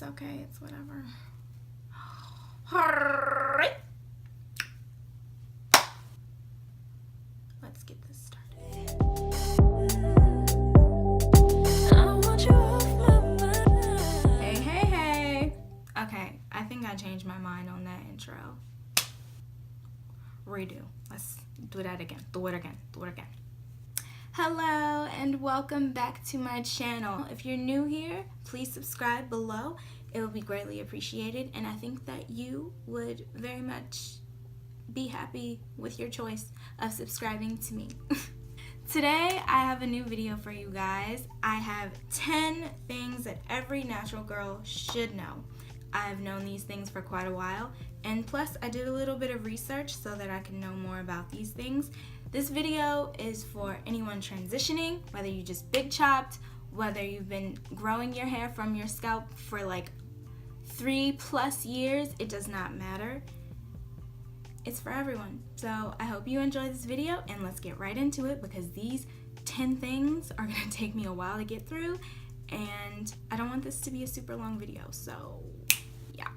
It's okay, it's whatever. Let's get this started. Hey. Okay, I think I changed my mind on that intro. Redo. Let's do that again. Do it again. Hello and welcome back to my channel. If you're new here, please subscribe below. It will be greatly appreciated, and I think that you would very much be happy with your choice of subscribing to me. Today I have a new video for you guys. I have 10 things that every natural girl should know. I've known these things for quite a while, and plus I did a little bit of research so that I can know more about these things. This video is for anyone transitioning, whether you just big chopped, whether you've been growing your hair from your scalp for like 3+ years, it does not matter. It's for everyone. So I hope you enjoy this video, and let's get right into it because these 10 things are gonna take me a while to get through, and I don't want this to be a super long video, so yeah.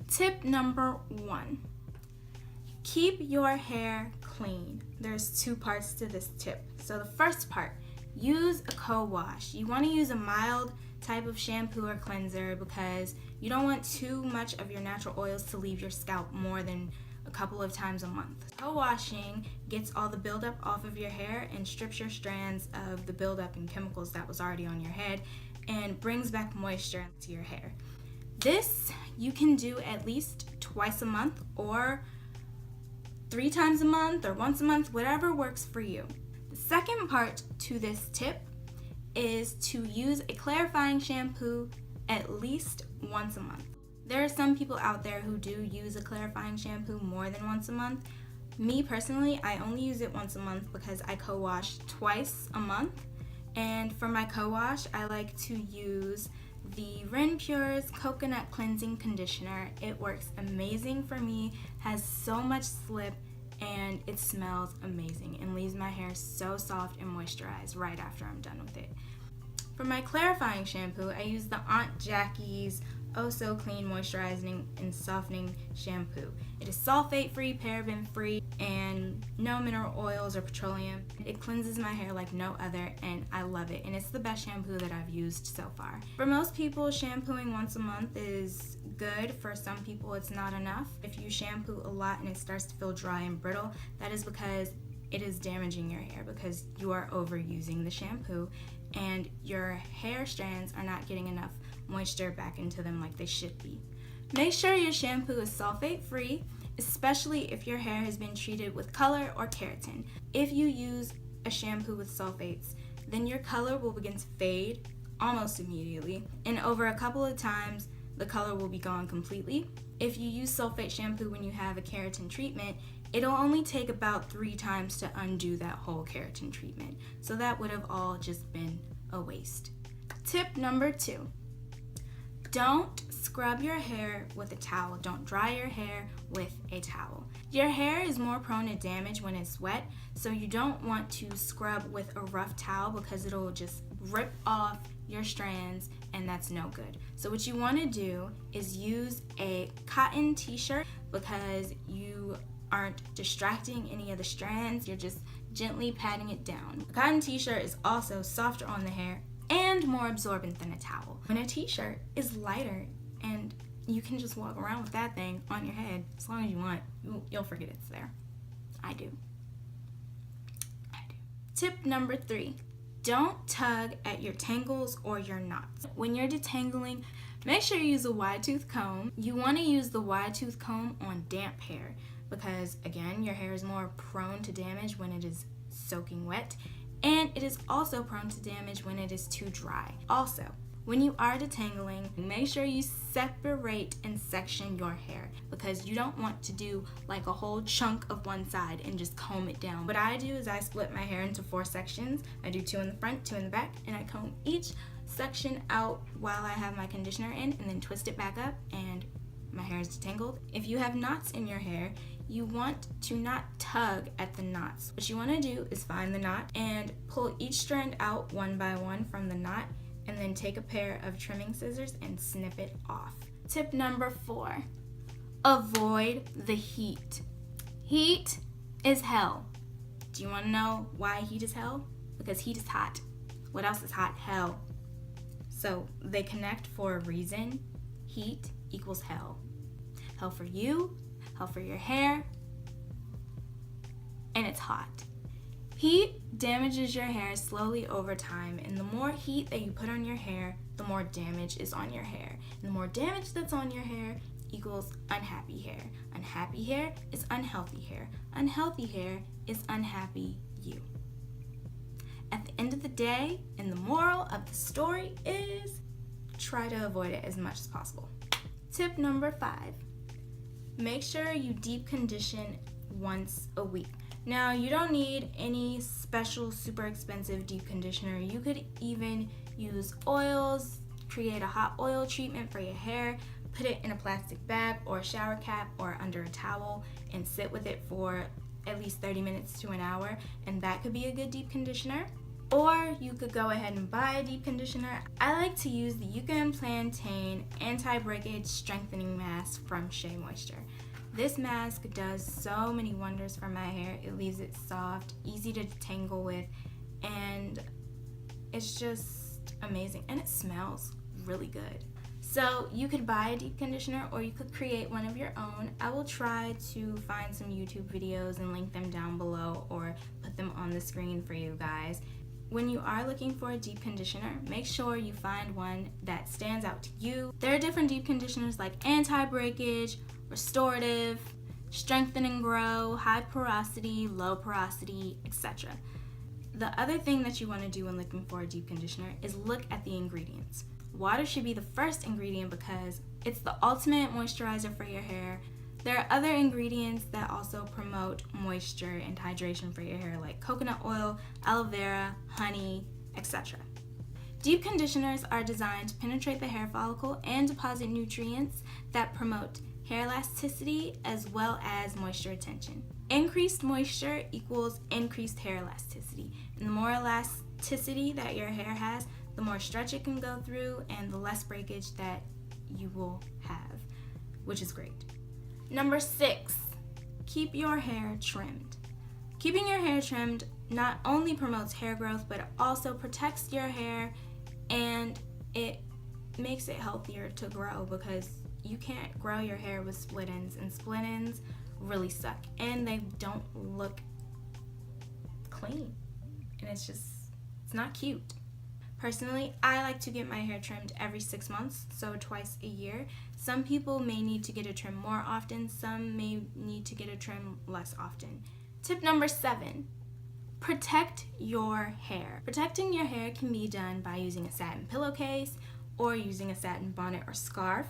Tip number 1. Keep your hair clean. There's 2 parts to this tip. So the first part, use a co-wash. You want to use a mild type of shampoo or cleanser because you don't want too much of your natural oils to leave your scalp more than a couple of times a month. Co-washing gets all the buildup off of your hair and strips your strands of the buildup and chemicals that was already on your head and brings back moisture to your hair. This you can do at least twice a month or 3 times a month or once a month, whatever works for you. The second part to this tip is to use a clarifying shampoo at least once a month. There are some people out there who do use a clarifying shampoo more than once a month. Me personally, I only use it once a month because I co-wash twice a month. And for my co-wash, I like to use the Pure's Coconut Cleansing Conditioner. It works amazing for me, has so much slip, and it smells amazing and leaves my hair so soft and moisturized right after I'm done with it. For my clarifying shampoo, I use the Aunt Jackie's Oh So Clean Moisturizing and Softening Shampoo. It is sulfate-free, paraben-free, and no mineral oils or petroleum. It cleanses my hair like no other, and I love it, and it's the best shampoo that I've used so far. For most people, shampooing once a month is good. For some people, it's not enough. If you shampoo a lot and it starts to feel dry and brittle, that is because it is damaging your hair because you are overusing the shampoo and your hair strands are not getting enough moisture back into them like they should be. Make sure your shampoo is sulfate free, especially if your hair has been treated with color or keratin. If you use a shampoo with sulfates, then your color will begin to fade almost immediately, and over a couple of times the color will be gone completely. If you use sulfate shampoo when you have a keratin treatment, it'll only take about 3 times to undo that whole keratin treatment, so that would have all just been a waste. Tip number 2. Don't scrub your hair with a towel. Don't dry your hair with a towel. Your hair is more prone to damage when it's wet, so you don't want to scrub with a rough towel because it'll just rip off your strands, and that's no good. So what you want to do is use a cotton t-shirt because you aren't distracting any of the strands. You're just gently patting it down. A cotton t-shirt is also softer on the hair and more absorbent than a towel. When a t-shirt is lighter and you can just walk around with that thing on your head as long as you want, you'll forget it's there. I do. Tip number 3. Don't tug at your tangles or your knots. When you're detangling, make sure you use a wide tooth comb. You want to use the wide tooth comb on damp hair because, again, your hair is more prone to damage when it is soaking wet, and it is also prone to damage when it is too dry. Also, when you are detangling, make sure you separate and section your hair because you don't want to do like a whole chunk of one side and just comb it down. What I do is I split my hair into 4 sections. I do 2 in the front, 2 in the back, and I comb each section out while I have my conditioner in and then twist it back up and my hair is detangled. If you have knots in your hair, you want to not tug at the knots. What you want to do is find the knot and pull each strand out one by one from the knot and then take a pair of trimming scissors and snip it off. Tip number 4, avoid the heat. Heat is hell. Do you want to know why heat is hell? Because heat is hot. What else is hot? Hell. So they connect for a reason. Heat equals hell. Hell for you, hell for your hair, and it's hot. Heat damages your hair slowly over time, and the more heat that you put on your hair, the more damage is on your hair. And the more damage that's on your hair equals unhappy hair. Unhappy hair is unhealthy hair. Unhealthy hair is unhappy you. At the end of the day, and the moral of the story is, try to avoid it as much as possible. Tip number 5, make sure you deep condition once a week. Now, you don't need any special super expensive deep conditioner. You could even use oils, create a hot oil treatment for your hair, put it in a plastic bag or a shower cap or under a towel and sit with it for at least 30 minutes to an hour, and that could be a good deep conditioner. Or you could go ahead and buy a deep conditioner. I like to use the Yucca and Plantain Anti-Breakage Strengthening Mask from H.E.R Moisture. This mask does so many wonders for my hair. It leaves it soft, easy to detangle with, and it's just amazing. And it smells really good. So you could buy a deep conditioner or you could create one of your own. I will try to find some YouTube videos and link them down below or put them on the screen for you guys. When you are looking for a deep conditioner, make sure you find one that stands out to you. There are different deep conditioners like anti-breakage, restorative, strengthen and grow, high porosity, low porosity, etc. The other thing that you want to do when looking for a deep conditioner is look at the ingredients. Water should be the first ingredient because it's the ultimate moisturizer for your hair. There are other ingredients that also promote moisture and hydration for your hair, like coconut oil, aloe vera, honey, etc. Deep conditioners are designed to penetrate the hair follicle and deposit nutrients that promote hair elasticity as well as moisture retention. Increased moisture equals increased hair elasticity, and the more elasticity that your hair has, the more stretch it can go through and the less breakage that you will have, which is great. Number 6, keep your hair trimmed. Keeping your hair trimmed not only promotes hair growth, but it also protects your hair and it makes it healthier to grow, because you can't grow your hair with split ends, and split ends really suck and they don't look clean, and it's not cute. Personally, I like to get my hair trimmed every 6 months, so twice a year. Some people may need to get a trim more often, some may need to get a trim less often. Tip number 7, protect your hair. Protecting your hair can be done by using a satin pillowcase or using a satin bonnet or scarf.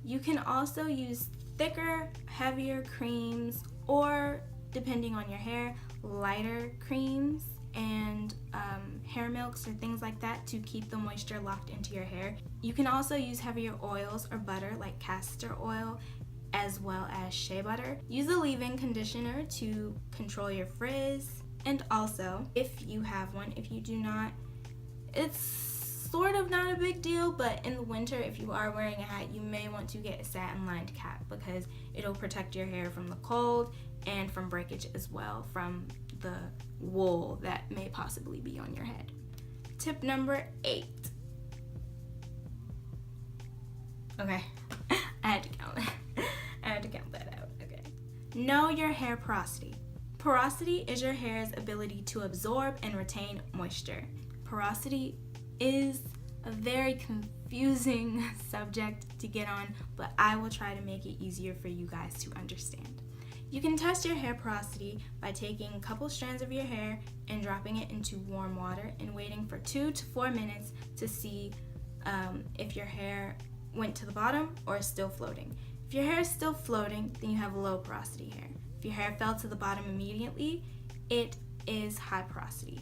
You can also use thicker, heavier creams, or depending on your hair, lighter creams and hair milks or things like that to keep the moisture locked into your hair. You can also use heavier oils or butter like castor oil as well as shea butter. Use a leave-in conditioner to control your frizz, and also if you have one. If you do not, it's sort of not a big deal, but in the winter if you are wearing a hat, you may want to get a satin lined cap because it'll protect your hair from the cold and from breakage as well from the wool that may possibly be on your head. Tip number 8. Okay, I had to count that out. Okay. Know your hair porosity. Porosity is your hair's ability to absorb and retain moisture. Porosity is a very confusing subject to get on, but I will try to make it easier for you guys to understand. You can test your hair porosity by taking a couple strands of your hair and dropping it into warm water and waiting for 2 to 4 minutes to see if your hair went to the bottom or is still floating. If your hair is still floating, then you have low porosity hair. If your hair fell to the bottom immediately, it is high porosity.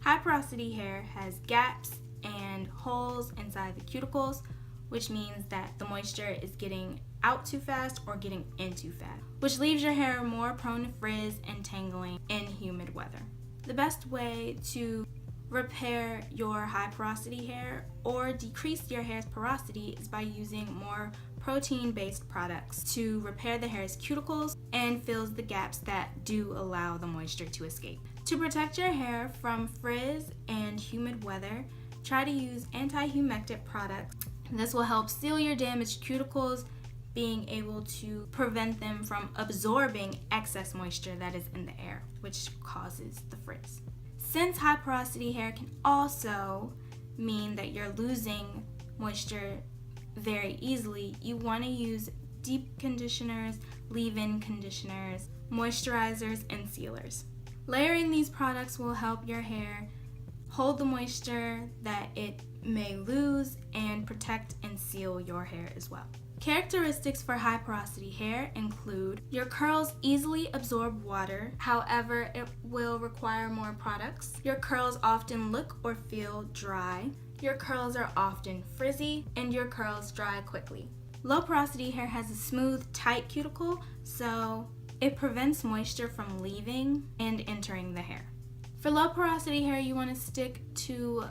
High porosity hair has gaps and holes inside the cuticles, which means that the moisture is getting out too fast or getting in too fast, which leaves your hair more prone to frizz and tangling in humid weather. The best way to repair your high porosity hair or decrease your hair's porosity is by using more protein-based products to repair the hair's cuticles and fills the gaps that do allow the moisture to escape. To protect your hair from frizz and humid weather, try to use anti-humectant products. This will help seal your damaged cuticles, being able to prevent them from absorbing excess moisture that is in the air, which causes the frizz. Since high porosity hair can also mean that you're losing moisture very easily, you want to use deep conditioners, leave-in conditioners, moisturizers, and sealers. Layering these products will help your hair hold the moisture that it may lose and protect and seal your hair as well. Characteristics for high porosity hair include your curls easily absorb water, however, it will require more products. Your curls often look or feel dry. Your curls are often frizzy, and your curls dry quickly. Low porosity hair has a smooth, tight cuticle, so it prevents moisture from leaving and entering the hair. For low porosity hair, you want to stick to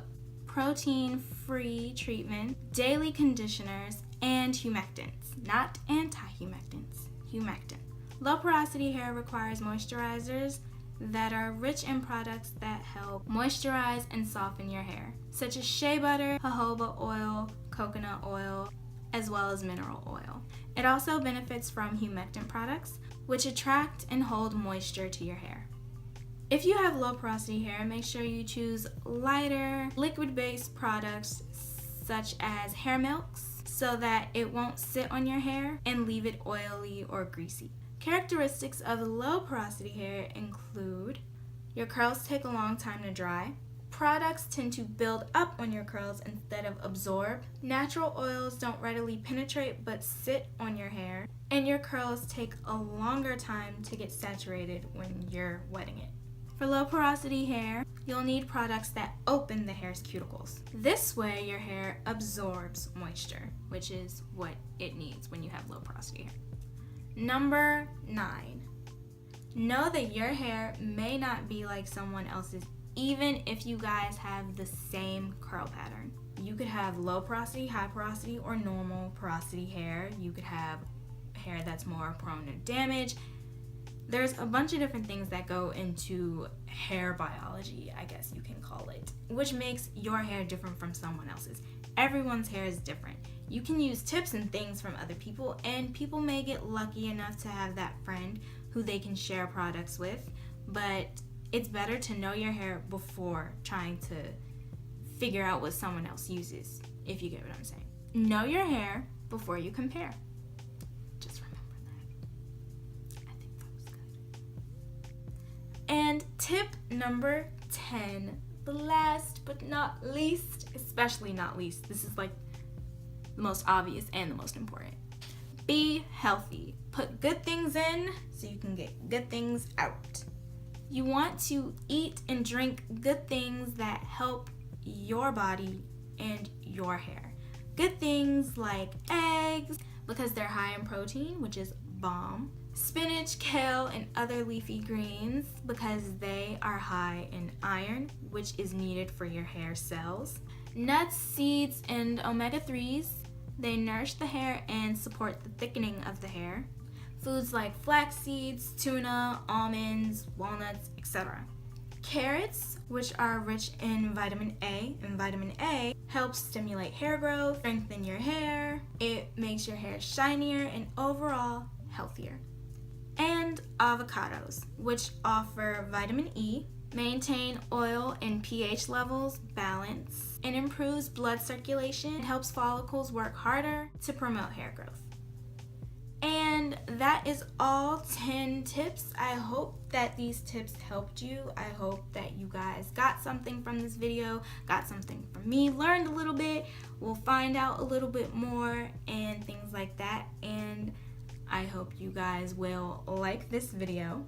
protein-free treatment, daily conditioners, and humectants, not anti-humectants, humectant. Low porosity hair requires moisturizers that are rich in products that help moisturize and soften your hair, such as shea butter, jojoba oil, coconut oil, as well as mineral oil. It also benefits from humectant products, which attract and hold moisture to your hair. If you have low porosity hair, make sure you choose lighter, liquid-based products such as hair milks, so that it won't sit on your hair and leave it oily or greasy. Characteristics of low porosity hair include your curls take a long time to dry, products tend to build up on your curls instead of absorb, natural oils don't readily penetrate but sit on your hair, and your curls take a longer time to get saturated when you're wetting it. For low porosity hair, you'll need products that open the hair's cuticles. This way your hair absorbs moisture, which is what it needs when you have low porosity hair. Number 9. Know that your hair may not be like someone else's, even if you guys have the same curl pattern. You could have low porosity, high porosity, or normal porosity hair. You could have hair that's more prone to damage. There's a bunch of different things that go into hair biology, I guess you can call it, which makes your hair different from someone else's. Everyone's hair is different. You can use tips and things from other people, and people may get lucky enough to have that friend who they can share products with, but it's better to know your hair before trying to figure out what someone else uses, if you get what I'm saying. Know your hair before you compare. Just remember that. I think that was good. And tip number 10, the last but not least, especially not least, this is like the most obvious and the most important. Be healthy. Put good things in so you can get good things out. You want to eat and drink good things that help your body and your hair. Good things like eggs, because they're high in protein, which is bomb. Spinach, kale, and other leafy greens, because they are high in iron, which is needed for your hair cells. Nuts, seeds, and omega-3s, they nourish the hair and support the thickening of the hair. Foods like flax seeds, tuna, almonds, walnuts, etc. Carrots, which are rich in vitamin A, and vitamin A helps stimulate hair growth, strengthen your hair, it makes your hair shinier and overall healthier. And avocados, which offer vitamin E, maintain oil and pH levels balance, and improves blood circulation. It helps follicles work harder to promote hair growth. And that is all 10 tips. I hope that these tips helped you. I hope that you guys got something from this video, got something from me, learned a little bit. We'll find out a little bit more and things like that. And I hope you guys will like this video.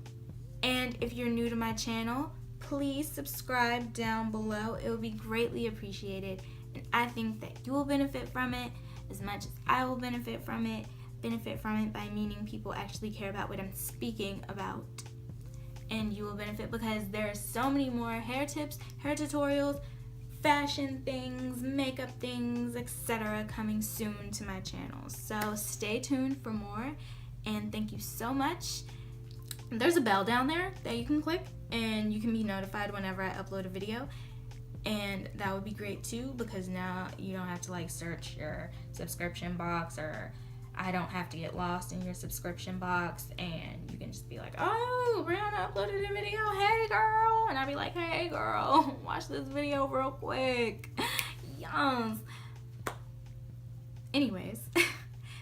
And if you're new to my channel, please subscribe down below. It will be greatly appreciated. And I think that you will benefit from it as much as I will benefit from it. Benefit from it by meaning people actually care about what I'm speaking about. and you will benefit, because there are so many more hair tips, hair tutorials, fashion things, makeup things, etc. coming soon to my channel. So stay tuned for more, and thank you so much. There's a bell down there that you can click, and you can be notified whenever I upload a video. And that would be great too, because now you don't have to like search your subscription box, or I don't have to get lost in your subscription box, and you can just be like, oh, Briana uploaded a video, hey girl, and I'll be like, hey girl, watch this video real quick. Yes. Anyways,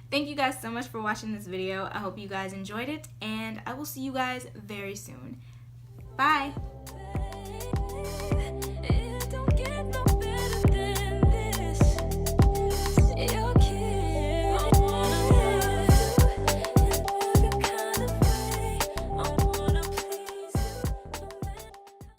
thank you guys so much for watching this video. I hope you guys enjoyed it, and I will see you guys very soon. Bye.